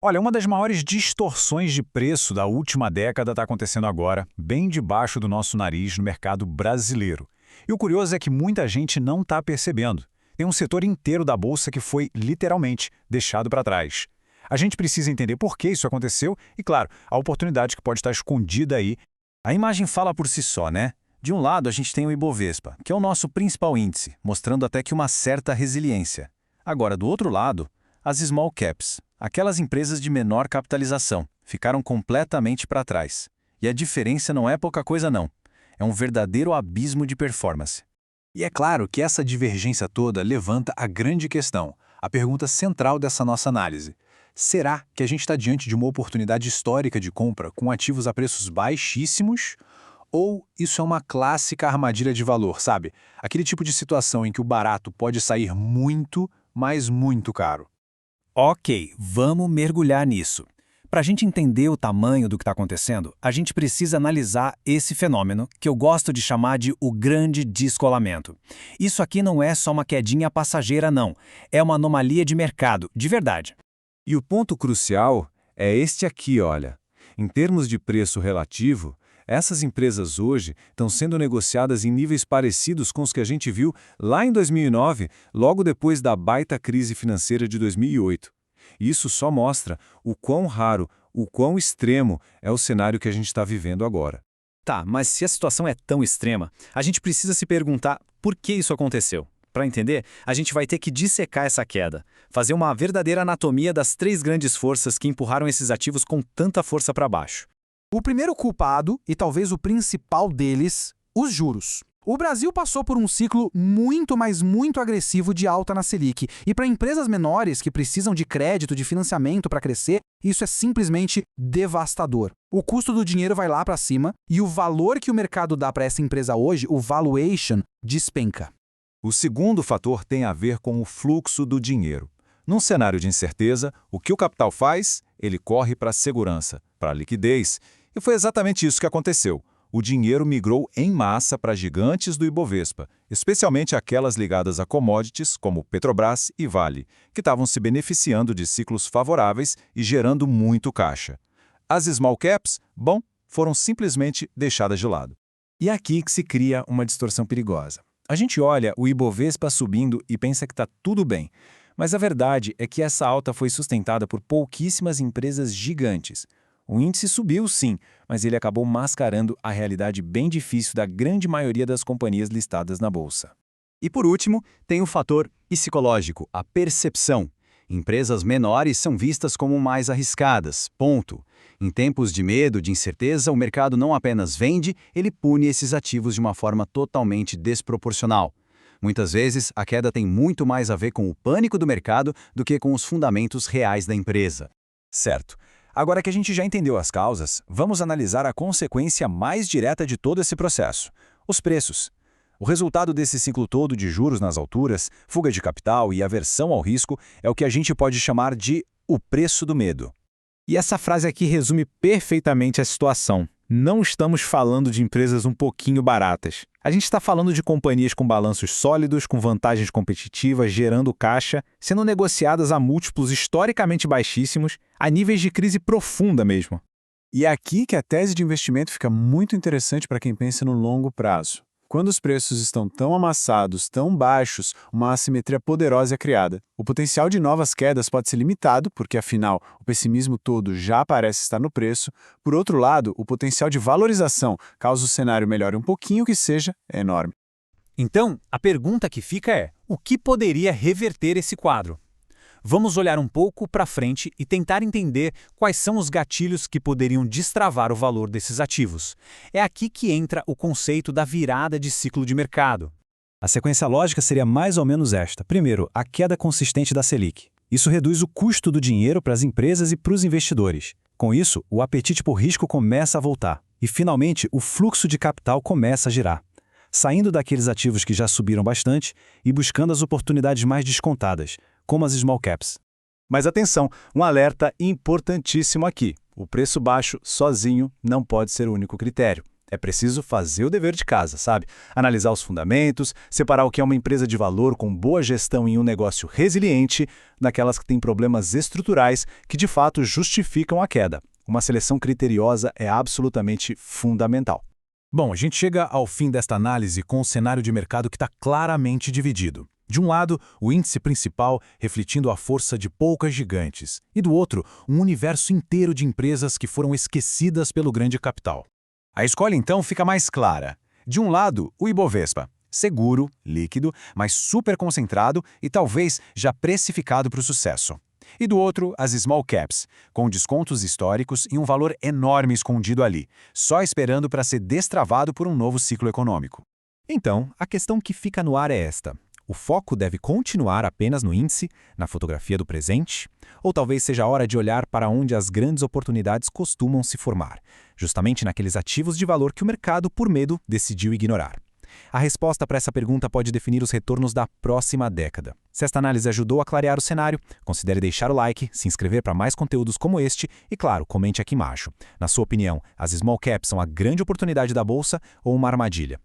Olha, uma das maiores distorções de preço da última década está acontecendo agora, bem debaixo do nosso nariz no mercado brasileiro. E o curioso é que muita gente não está percebendo. Tem um setor inteiro da bolsa que foi, literalmente, deixado para trás. A gente precisa entender por que isso aconteceu e, claro, a oportunidade que pode estar escondida aí. A imagem fala por si só, né? De um lado, a gente tem o Ibovespa, que é o nosso principal índice, mostrando até que uma certa resiliência. Agora, do outro lado, as small caps, aquelas empresas de menor capitalização, ficaram completamente para trás. E a diferença não é pouca coisa não. É um verdadeiro abismo de performance. E é claro que essa divergência toda levanta a grande questão, a pergunta central dessa nossa análise. Será que a gente está diante de uma oportunidade histórica de compra com ativos a preços baixíssimos? Ou isso é uma clássica armadilha de valor, sabe? Aquele tipo de situação em que o barato pode sair muito, mas muito caro. Ok, vamos mergulhar nisso. Para a gente entender o tamanho do que está acontecendo, a gente precisa analisar esse fenômeno, que eu gosto de chamar de o grande descolamento. Isso aqui não é só uma quedinha passageira, não. É uma anomalia de mercado, de verdade. E o ponto crucial é este aqui, olha. Em termos de preço relativo, essas empresas hoje estão sendo negociadas em níveis parecidos com os que a gente viu lá em 2009, logo depois da baita crise financeira de 2008. Isso só mostra o quão raro, o quão extremo é o cenário que a gente está vivendo agora. Tá, mas se a situação é tão extrema, a gente precisa se perguntar por que isso aconteceu. Para entender, a gente vai ter que dissecar essa queda, fazer uma verdadeira anatomia das três grandes forças que empurraram esses ativos com tanta força para baixo. O primeiro culpado, e talvez o principal deles, os juros. O Brasil passou por um ciclo muito, mas muito agressivo de alta na Selic. E para empresas menores que precisam de crédito, de financiamento para crescer, isso é simplesmente devastador. O custo do dinheiro vai lá para cima e o valor que o mercado dá para essa empresa hoje, o valuation, despenca. O segundo fator tem a ver com o fluxo do dinheiro. Num cenário de incerteza, o que o capital faz? Ele corre para a segurança, para a liquidez. E foi exatamente isso que aconteceu. O dinheiro migrou em massa para gigantes do Ibovespa, especialmente aquelas ligadas a commodities como Petrobras e Vale, que estavam se beneficiando de ciclos favoráveis e gerando muito caixa. As small caps, bom, foram simplesmente deixadas de lado. E é aqui que se cria uma distorção perigosa. A gente olha o Ibovespa subindo e pensa que está tudo bem, mas a verdade é que essa alta foi sustentada por pouquíssimas empresas gigantes. O índice subiu sim, mas ele acabou mascarando a realidade bem difícil da grande maioria das companhias listadas na bolsa. E por último, tem o fator psicológico, a percepção. Empresas menores são vistas como mais arriscadas, ponto. Em tempos de medo, de incerteza, o mercado não apenas vende, ele pune esses ativos de uma forma totalmente desproporcional. Muitas vezes, a queda tem muito mais a ver com o pânico do mercado do que com os fundamentos reais da empresa. Certo. Agora que a gente já entendeu as causas, vamos analisar a consequência mais direta de todo esse processo: os preços. O resultado desse ciclo todo de juros nas alturas, fuga de capital e aversão ao risco é o que a gente pode chamar de o preço do medo. E essa frase aqui resume perfeitamente a situação. Não estamos falando de empresas um pouquinho baratas. A gente está falando de companhias com balanços sólidos, com vantagens competitivas, gerando caixa, sendo negociadas a múltiplos historicamente baixíssimos, a níveis de crise profunda mesmo. E é aqui que a tese de investimento fica muito interessante para quem pensa no longo prazo. Quando os preços estão tão amassados, tão baixos, uma assimetria poderosa é criada. O potencial de novas quedas pode ser limitado, porque afinal o pessimismo todo já parece estar no preço. Por outro lado, o potencial de valorização, caso o cenário melhore um pouquinho que seja, é enorme. Então, a pergunta que fica é: o que poderia reverter esse quadro? Vamos olhar um pouco para frente e tentar entender quais são os gatilhos que poderiam destravar o valor desses ativos. É aqui que entra o conceito da virada de ciclo de mercado. A sequência lógica seria mais ou menos esta. Primeiro, a queda consistente da Selic. Isso reduz o custo do dinheiro para as empresas e para os investidores. Com isso, o apetite por risco começa a voltar. E, finalmente, o fluxo de capital começa a girar, saindo daqueles ativos que já subiram bastante e buscando as oportunidades mais descontadas, como as small caps. Mas atenção, um alerta importantíssimo aqui. O preço baixo, sozinho, não pode ser o único critério. É preciso fazer o dever de casa, sabe? Analisar os fundamentos, separar o que é uma empresa de valor com boa gestão em um negócio resiliente, daquelas que têm problemas estruturais que de fato justificam a queda. Uma seleção criteriosa é absolutamente fundamental. Bom, a gente chega ao fim desta análise com um cenário de mercado que está claramente dividido. De um lado, o índice principal refletindo a força de poucas gigantes, e do outro, um universo inteiro de empresas que foram esquecidas pelo grande capital. A escolha então fica mais clara. De um lado, o Ibovespa, seguro, líquido, mas super concentrado e talvez já precificado para o sucesso. E do outro, as small caps, com descontos históricos e um valor enorme escondido ali, só esperando para ser destravado por um novo ciclo econômico. Então, a questão que fica no ar é esta. O foco deve continuar apenas no índice, na fotografia do presente? Ou talvez seja a hora de olhar para onde as grandes oportunidades costumam se formar, justamente naqueles ativos de valor que o mercado, por medo, decidiu ignorar? A resposta para essa pergunta pode definir os retornos da próxima década. Se esta análise ajudou a clarear o cenário, considere deixar o like, se inscrever para mais conteúdos como este e, claro, comente aqui embaixo. Na sua opinião, as small caps são a grande oportunidade da bolsa ou uma armadilha?